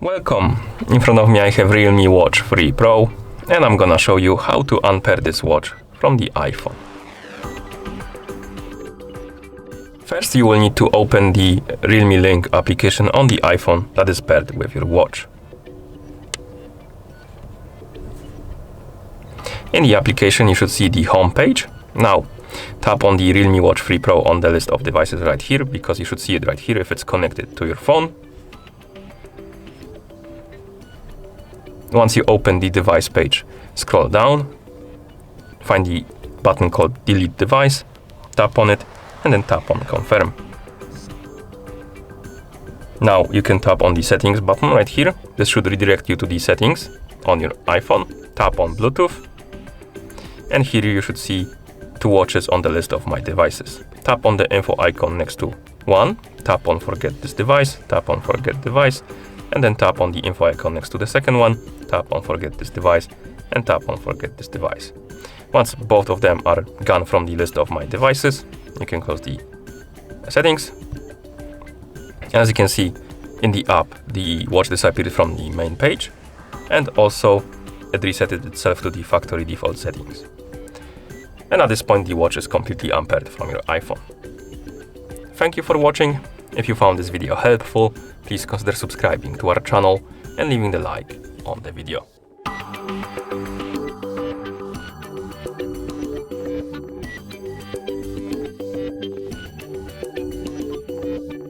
Welcome! In front of me I have Realme Watch 3 Pro and I'm gonna show you how to unpair this watch from the iPhone. First you will need to open the Realme Link application on the iPhone that is paired with your watch. In the application you should see the home page. Now tap on the Realme Watch 3 Pro on the list of devices right here, because you should see it right here if it's connected to your phone. Once you open the device page, scroll down, find the button called Delete Device, tap on it, and then tap on Confirm. Now you can tap on the Settings button right here. This should redirect you to the settings on your iPhone. Tap on Bluetooth, and here you should see two watches on the list of my devices. Tap on the info icon next to one, tap on Forget this device, tap on Forget device, and then tap on the info icon next to the second one, tap on Forget this device, and tap on Forget this device. Once both of them are gone from the list of my devices, you can close the settings. As you can see in the app, the watch disappeared from the main page, and also it resetted itself to the factory default settings. And at this point the watch is completely unpaired from your iPhone. Thank you for watching. If you found this video helpful, please consider subscribing to our channel and leaving the like on the video.